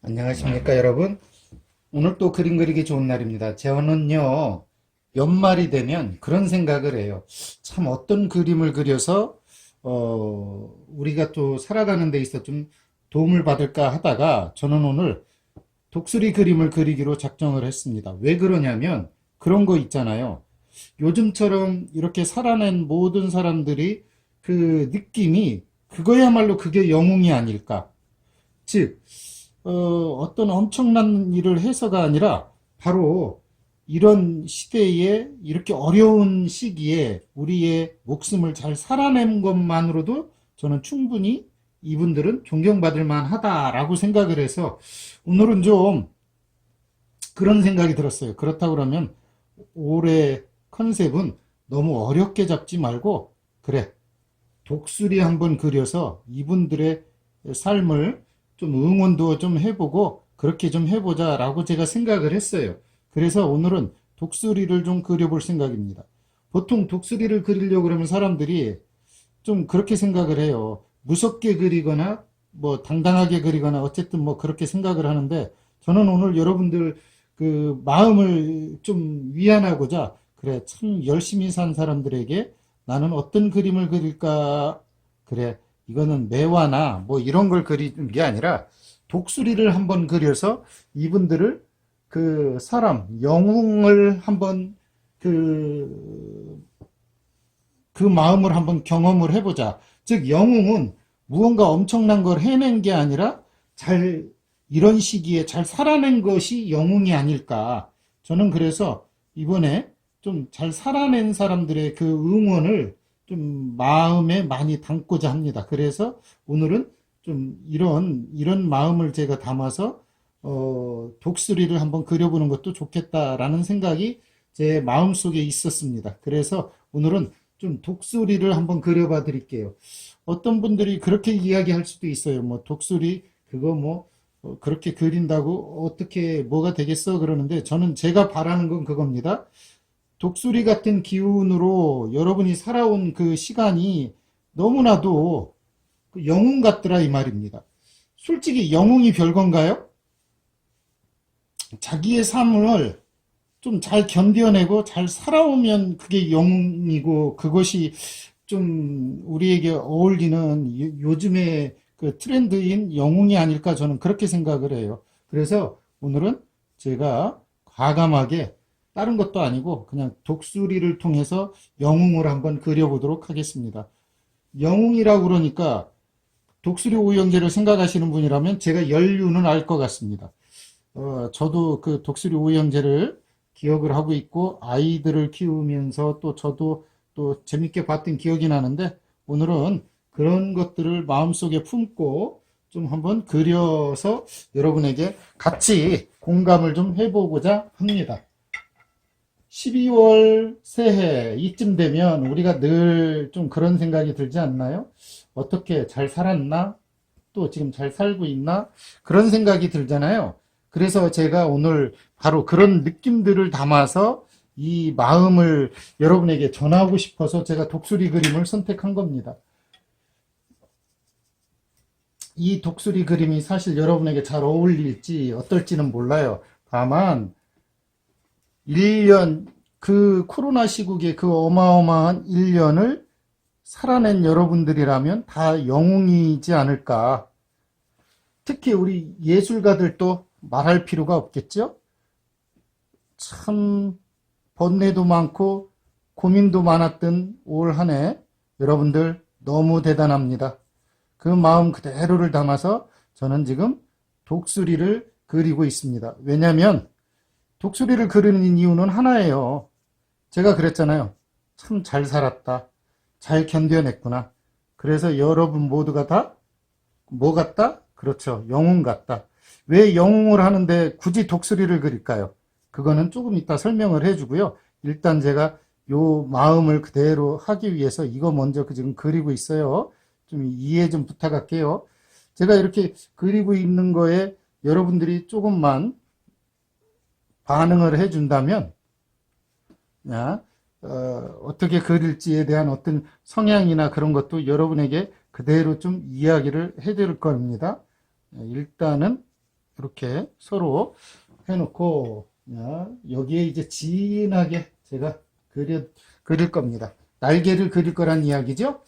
안녕하십니까 여러분. 오늘 또 그림 그리기 좋은 날입니다. 저는요 연말이 되면 그런 생각을 해요. 참 어떤 그림을 그려서 우리가 또 살아가는 데 있어 좀 도움을 받을까 하다가 저는 오늘 독수리 그림을 그리기로 작정을 했습니다. 왜 그러냐면 그런 거 있잖아요. 요즘처럼 이렇게 살아낸 모든 사람들이 그 느낌이 그거야말로 그게 영웅이 아닐까. 즉 어떤 엄청난 일을 해서가 아니라 바로 이런 시대에 이렇게 어려운 시기에 우리의 목숨을 잘 살아낸 것만으로도 저는 충분히 이분들은 존경받을 만하다라고 생각을 해서 오늘은 좀 그런 생각이 들었어요. 그렇다고 그러면 올해 컨셉은 너무 어렵게 잡지 말고 그래 독수리 한번 그려서 이분들의 삶을 좀 응원도 좀 해보고 그렇게 좀 해보자라고 제가 생각을 했어요. 그래서 오늘은 독수리를 좀 그려볼 생각입니다. 보통 독수리를 그리려고 그러면 사람들이 좀 그렇게 생각을 해요. 무섭게 그리거나 뭐 당당하게 그리거나 어쨌든 뭐 그렇게 생각을 하는데 저는 오늘 여러분들 그 마음을 좀 위안하고자 그래 참 열심히 산 사람들에게 나는 어떤 그림을 그릴까 그래 이거는 매화나 뭐 이런 걸 그리는 게 아니라 독수리를 한번 그려서 이분들을 그 사람 영웅을 한번 그 그 마음을 한번 경험을 해보자. 즉, 영웅은 무언가 엄청난 걸 해낸 게 아니라 잘, 이런 시기에 잘 살아낸 것이 영웅이 아닐까. 저는 그래서 이번에 좀 잘 살아낸 사람들의 그 응원을 좀 마음에 많이 담고자 합니다. 그래서 오늘은 좀 이런 마음을 제가 담아서, 독수리를 한번 그려보는 것도 좋겠다라는 생각이 제 마음속에 있었습니다. 그래서 오늘은 좀 독수리를 한번 그려봐 드릴게요. 어떤 분들이 그렇게 이야기할 수도 있어요. 뭐 독수리 그거 뭐 그렇게 그린다고 어떻게 뭐가 되겠어 그러는데 저는 제가 바라는 건 그겁니다. 독수리 같은 기운으로 여러분이 살아온 그 시간이 너무나도 그 영웅 같더라 이 말입니다. 솔직히 영웅이 별건가요? 자기의 삶을 좀 잘 견뎌내고 잘 살아오면 그게 영웅이고 그것이 좀 우리에게 어울리는 요즘의 그 트렌드인 영웅이 아닐까 저는 그렇게 생각을 해요. 그래서 오늘은 제가 과감하게 다른 것도 아니고 그냥 독수리를 통해서 영웅을 한번 그려보도록 하겠습니다. 영웅이라고 그러니까 독수리 오형제를 생각하시는 분이라면 제가 연륜은 알 것 같습니다. 저도 그 독수리 오형제를 기억을 하고 있고 아이들을 키우면서 또 저도 또 재밌게 봤던 기억이 나는데 오늘은 그런 것들을 마음속에 품고 좀 한번 그려서 여러분에게 같이 공감을 좀 해보고자 합니다. 12월 새해 이쯤 되면 우리가 늘 좀 그런 생각이 들지 않나요? 어떻게 잘 살았나? 또 지금 잘 살고 있나? 그런 생각이 들잖아요. 그래서 제가 오늘 바로 그런 느낌들을 담아서 이 마음을 여러분에게 전하고 싶어서 제가 독수리 그림을 선택한 겁니다. 이 독수리 그림이 사실 여러분에게 잘 어울릴지 어떨지는 몰라요. 다만 1년 그 코로나 시국의 그 어마어마한 1년을 살아낸 여러분들이라면 다 영웅이지 않을까. 특히 우리 예술가들도 말할 필요가 없겠죠? 참 번뇌도 많고 고민도 많았던 올 한 해 여러분들 너무 대단합니다. 그 마음 그대로를 담아서 저는 지금 독수리를 그리고 있습니다. 왜냐하면 독수리를 그리는 이유는 하나예요. 제가 그랬잖아요. 참 잘 살았다. 잘 견뎌냈구나. 그래서 여러분 모두가 다 뭐 같다? 그렇죠. 영웅 같다. 왜 영웅을 하는데 굳이 독수리를 그릴까요? 그거는 조금 이따 설명을 해주고요. 일단 제가 요 마음을 그대로 하기 위해서 이거 먼저 지금 그리고 있어요. 좀 이해 좀 부탁할게요. 제가 이렇게 그리고 있는 거에 여러분들이 조금만 반응을 해준다면, 어떻게 그릴지에 대한 어떤 성향이나 그런 것도 여러분에게 그대로 좀 이야기를 해드릴 겁니다. 일단은 이렇게 서로 해놓고, 여기에 이제 진하게 제가 그릴 겁니다. 날개를 그릴 거란 이야기죠.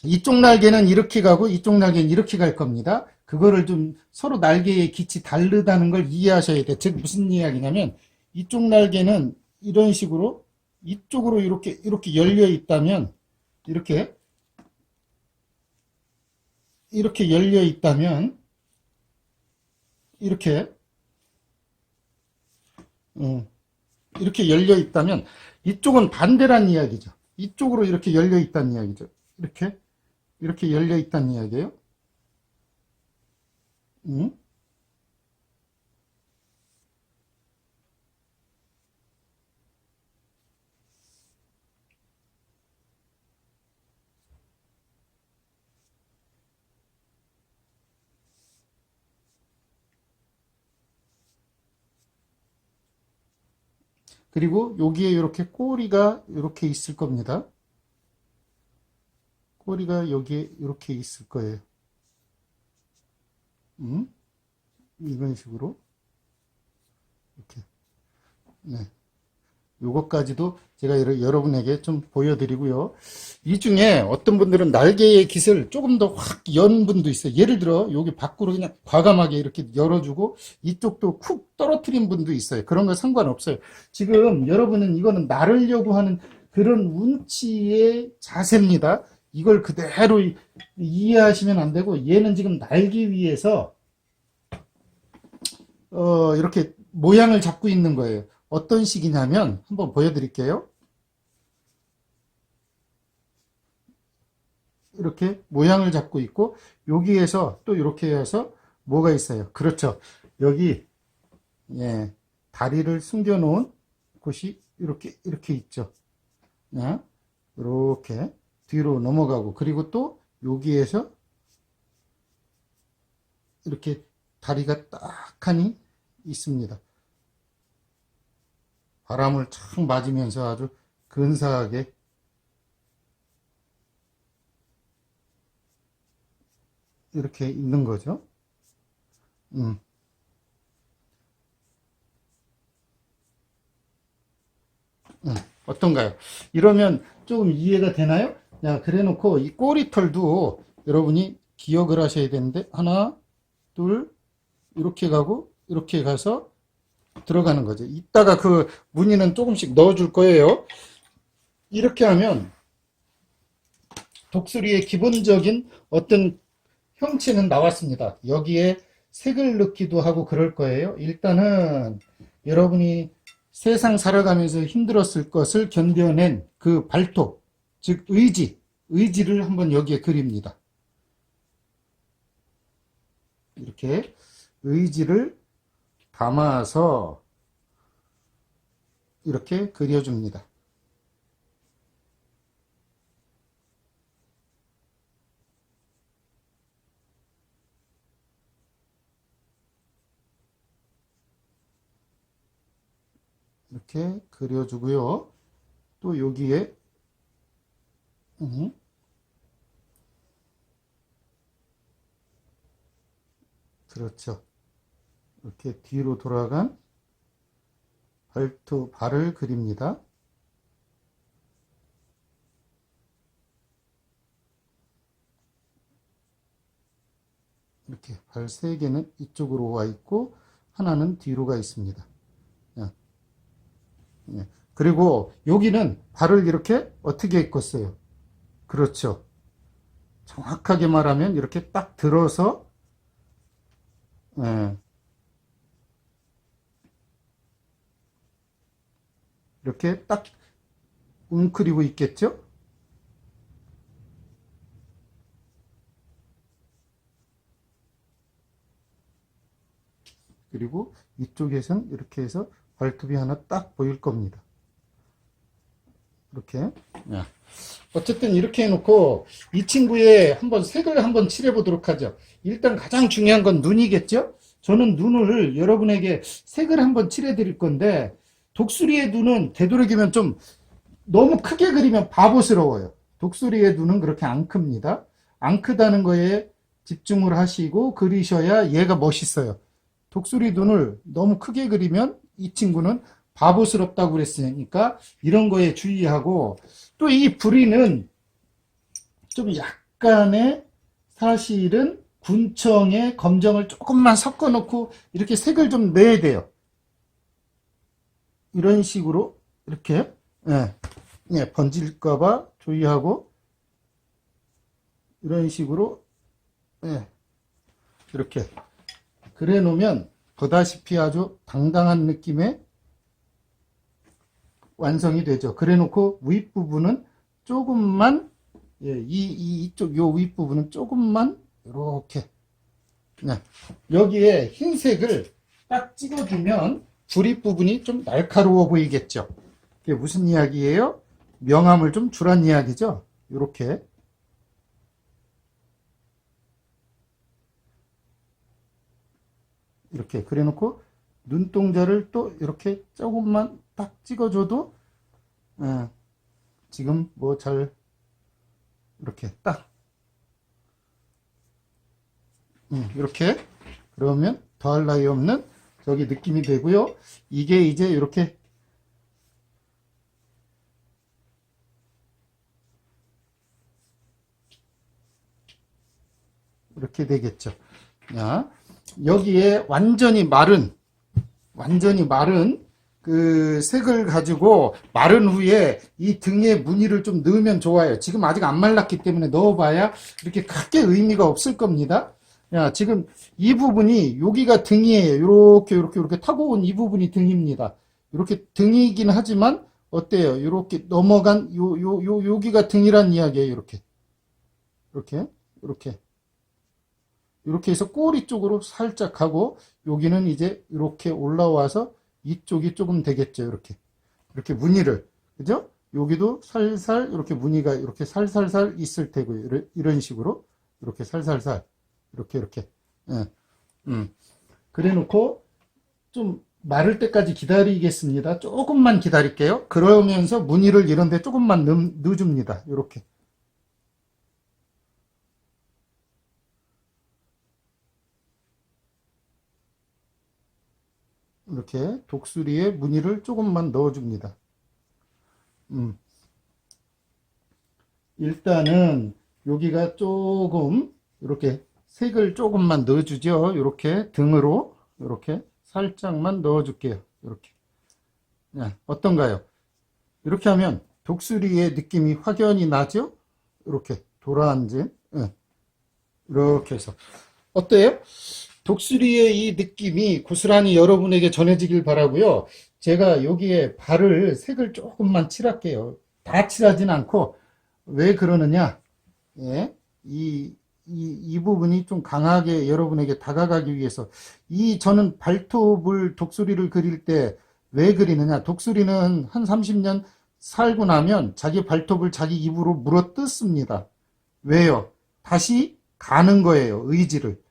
이쪽 날개는 이렇게 가고 이쪽 날개는 이렇게 갈 겁니다. 그거를 좀 서로 날개의 빛이 다르다는 걸 이해하셔야 돼요. 즉 무슨 이야기냐면 이쪽 날개는 이런 식으로 이쪽으로 이렇게 열려 있다면 이렇게 열려 있다면 이렇게 이렇게 열려 있다면 이쪽은 반대란 이야기죠. 이쪽으로 이렇게 열려 있다는 이야기죠. 이렇게 열려 있다는 이야기예요. 그리고 여기에 이렇게 꼬리가 이렇게 있을 겁니다. 꼬리가 여기에 이렇게 있을 거예요. 이런 식으로 이렇게. 네. 요것까지도 제가 여러분에게 좀 보여드리고요. 이 중에 어떤 분들은 날개의 깃을 조금 더 확 연 분도 있어요. 예를 들어 여기 밖으로 그냥 과감하게 이렇게 열어주고 이쪽도 쿡 떨어뜨린 분도 있어요. 그런 거 상관없어요. 지금 여러분은 이거는 나르려고 하는 그런 운치의 자세입니다. 이걸 그대로 이해하시면 안 되고, 얘는 지금 날기 위해서 이렇게 모양을 잡고 있는 거예요. 어떤 식이냐면 한번 보여드릴게요. 이렇게 모양을 잡고 있고 여기에서 또 이렇게 해서 뭐가 있어요. 그렇죠. 여기 다리를 숨겨 놓은 곳이 이렇게 있죠. 이렇게 뒤로 넘어가고, 그리고 또 여기에서 이렇게 다리가 딱하니 있습니다. 바람을 착 맞으면서 아주 근사하게 이렇게 있는 거죠. 어떤가요? 이러면 조금 이해가 되나요? 자, 그래 놓고 이 꼬리털도 여러분이 기억을 하셔야 되는데, 하나, 둘, 이렇게 가고, 이렇게 가서 들어가는 거죠. 이따가 그 무늬는 조금씩 넣어줄 거예요. 이렇게 하면 독수리의 기본적인 어떤 형체는 나왔습니다. 여기에 색을 넣기도 하고 그럴 거예요. 일단은 여러분이 세상 살아가면서 힘들었을 것을 견뎌낸 그 발톱, 즉 의지를 한번 여기에 그립니다. 이렇게 의지를 담아서 이렇게 그려줍니다. 이렇게 그려주고요. 또 여기에 그렇죠. 이렇게 뒤로 돌아간 발을 그립니다. 이렇게 발 3개는 이쪽으로 와 있고 하나는 뒤로 가 있습니다. 그리고 여기는 발을 이렇게 어떻게 엮었어요? 그렇죠. 정확하게 말하면 이렇게 딱 들어서 이렇게 딱 웅크리고 있겠죠? 그리고 이쪽에선 이렇게 해서 발톱이 하나 딱 보일 겁니다. 이렇게. 어쨌든 이렇게 해놓고 이 친구의 한번 색을 한번 칠해 보도록 하죠. 일단 가장 중요한 건 눈이겠죠? 저는 눈을 여러분에게 색을 한번 칠해 드릴 건데, 독수리의 눈은 되도록이면 좀 너무 크게 그리면 바보스러워요. 독수리의 눈은 그렇게 안 큽니다. 안 크다는 거에 집중을 하시고 그리셔야 얘가 멋있어요. 독수리 눈을 너무 크게 그리면 이 친구는 바보스럽다고 그랬으니까 이런 거에 주의하고, 또 이 부리는 좀 약간의, 사실은 군청에 검정을 조금만 섞어 놓고 이렇게 색을 좀 내야 돼요. 이런 식으로 이렇게, 예, 예, 번질까봐 주의하고, 이런 식으로, 예, 이렇게 그래 놓으면 보다시피 아주 당당한 느낌의 완성이 되죠. 그래 놓고 윗부분은 조금만, 예, 이쪽 요 윗부분은 조금만 이렇게, 네, 여기에 흰색을 딱 찍어주면 부리 부분이 좀 날카로워 보이겠죠. 그게 무슨 이야기예요? 명암을 좀 주란 이야기죠. 이렇게, 이렇게 그래 놓고 눈동자를 또 이렇게 조금만 딱 찍어줘도, 예, 지금 뭐 잘 이렇게 딱, 이렇게 그러면 더할 나위 없는 저기 느낌이 되고요. 이게 이제 이렇게 이렇게 되겠죠. 자, 여기에 완전히 마른 그 색을 가지고 마른 후에 이 등에 무늬를 좀 넣으면 좋아요. 지금 아직 안 말랐기 때문에 넣어봐야 이렇게 크게 의미가 없을 겁니다. 야, 지금 이 부분이 여기가 등이에요. 이렇게 타고 온 이 부분이 등입니다. 이렇게 등이긴 하지만 어때요? 이렇게 넘어간 여기가 등이란 이야기예요. 이렇게, 이렇게. 이렇게 해서 꼬리 쪽으로 살짝 가고, 여기는 이제 이렇게 올라와서 이쪽이 조금 되겠죠. 이렇게 무늬를, 그죠? 여기도 살살 이렇게 무늬가 이렇게 살살살 있을 테고요. 이런 식으로 이렇게 살살살 이렇게, 예, 그래 놓고 좀 마를 때까지 기다리겠습니다. 조금만 기다릴게요. 그러면서 무늬를 이런 데 조금만 넣어줍니다. 이렇게 독수리에 무늬를 조금만 넣어줍니다. 음, 일단은 여기가 조금 이렇게 색을 조금만 넣어주죠. 이렇게 등으로 이렇게 살짝만 넣어줄게요. 이렇게. 네, 어떤가요? 이렇게 하면 독수리의 느낌이 확연히 나죠? 이렇게 돌아앉은, 네, 이렇게 해서 어때요? 독수리의 이 느낌이 고스란히 여러분에게 전해지길 바라고요. 제가 여기에 발을 색을 조금만 칠할게요. 다 칠하진 않고. 왜 그러느냐? 예, 이 부분이 좀 강하게 여러분에게 다가가기 위해서, 저는 발톱을 독수리를 그릴 때 왜 그리느냐? 독수리는 한 30년 살고 나면 자기 발톱을 자기 입으로 물어 뜯습니다. 왜요? 다시 가는 거예요. 의지를.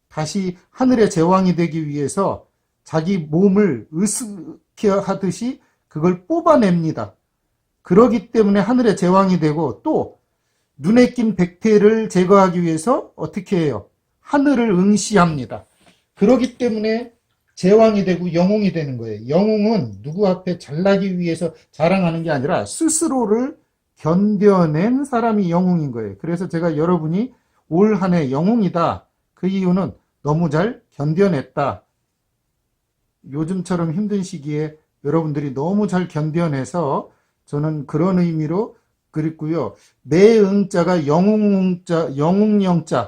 다시 하늘의 제왕이 되기 위해서 자기 몸을 으스케 하듯이 그걸 뽑아냅니다. 그러기 때문에 하늘의 제왕이 되고, 또 눈에 낀 백태를 제거하기 위해서 어떻게 해요? 하늘을 응시합니다. 그러기 때문에 제왕이 되고 영웅이 되는 거예요. 영웅은 누구 앞에 잘나기 위해서 자랑하는 게 아니라 스스로를 견뎌낸 사람이 영웅인 거예요. 그래서 제가 여러분이 올 한 해 영웅이다. 그 이유는 너무 잘 견뎌냈다. 요즘처럼 힘든 시기에 여러분들이 너무 잘 견뎌내서 저는 그런 의미로 그랬고요. 매응자가 영웅영자,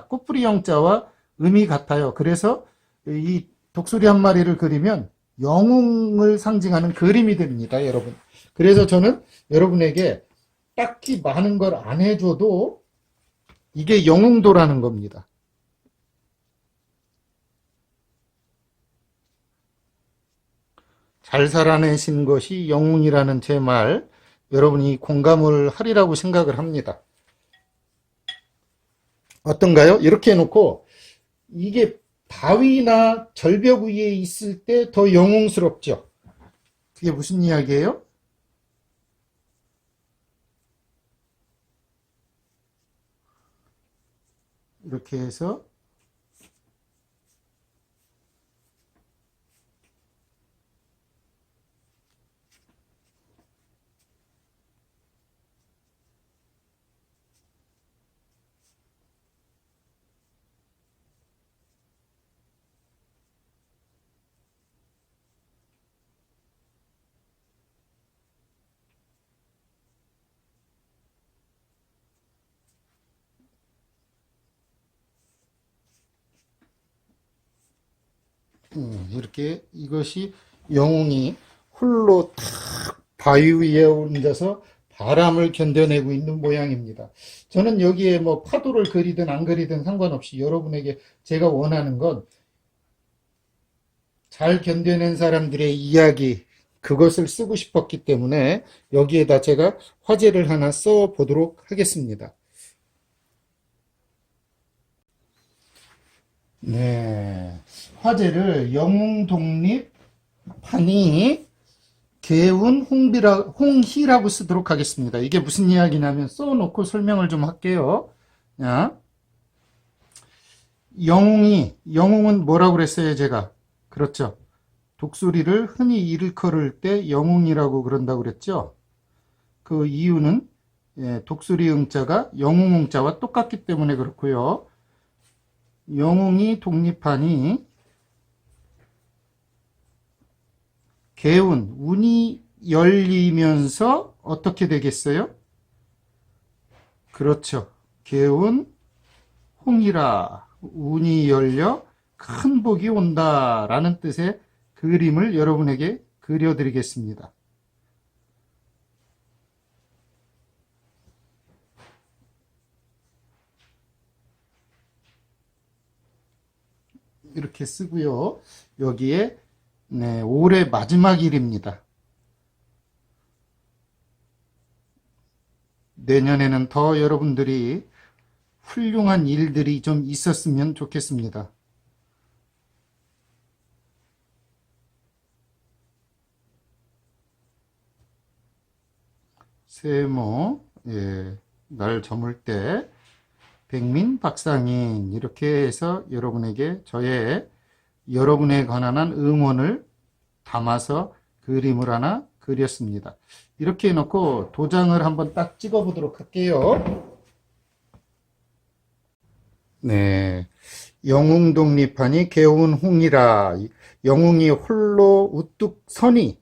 꽃뿌리 영자와 의미 같아요. 그래서 이 독수리 한 마리를 그리면 영웅을 상징하는 그림이 됩니다, 여러분. 그래서 저는 여러분에게 딱히 많은 걸 안 해줘도 이게 영웅도라는 겁니다. 잘 살아내신 것이 영웅이라는 제 말, 여러분이 공감을 하리라고 생각을 합니다. 어떤가요? 이렇게 해놓고, 이게 바위나 절벽 위에 있을 때 더 영웅스럽죠? 그게 무슨 이야기예요? 이렇게 해서 이렇게 이것이 영웅이 홀로 탁 바위 위에 앉아서 바람을 견뎌내고 있는 모양입니다. 저는 여기에 뭐 파도를 그리든 안 그리든 상관없이 여러분에게 제가 원하는 건 잘 견뎌낸 사람들의 이야기, 그것을 쓰고 싶었기 때문에 여기에다 제가 화제를 하나 써 보도록 하겠습니다. 네. 화제를 영웅 독립판이 개운 홍희라고 쓰도록 하겠습니다. 이게 무슨 이야기냐면 써놓고 설명을 좀 할게요. 야, 영웅은 뭐라고 그랬어요, 제가? 그렇죠. 독수리를 흔히 일컬을 때 영웅이라고 그런다고 그랬죠. 그 이유는 독수리 응자가 영웅 응자와 똑같기 때문에 그렇고요. 영웅이 독립하니 개운, 운이 열리면서 어떻게 되겠어요? 그렇죠. 개운, 홍이라, 운이 열려 큰 복이 온다 라는 뜻의 그림을 여러분에게 그려드리겠습니다. 이렇게 쓰고요. 여기에 올해 마지막 일입니다. 내년에는 더 여러분들이 훌륭한 일들이 좀 있었으면 좋겠습니다. 세모, 날 저물 때 백민 박상인 이렇게 해서 여러분에게 여러분에 관한 응원을 담아서 그림을 하나 그렸습니다. 이렇게 해놓고 도장을 한번 딱 찍어 보도록 할게요. 네. 영웅 독립하니 개운 홍이라. 영웅이 홀로 우뚝 서니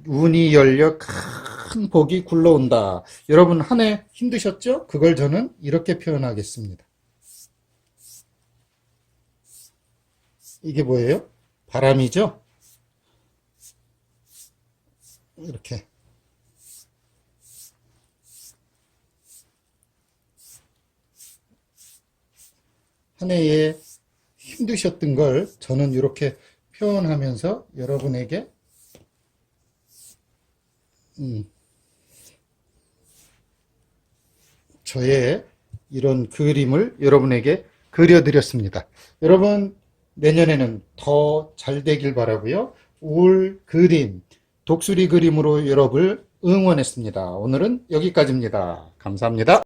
운이 열려 큰 복이 굴러온다. 여러분 한 해 힘드셨죠? 그걸 저는 이렇게 표현하겠습니다. 이게 뭐예요? 바람이죠? 이렇게. 한 해에 힘드셨던 걸 저는 이렇게 표현하면서 여러분에게 저의 이런 그림을 여러분에게 그려드렸습니다. 여러분 내년에는 더 잘 되길 바라고요. 올 그림, 독수리 그림으로 여러분을 응원했습니다. 오늘은 여기까지입니다. 감사합니다.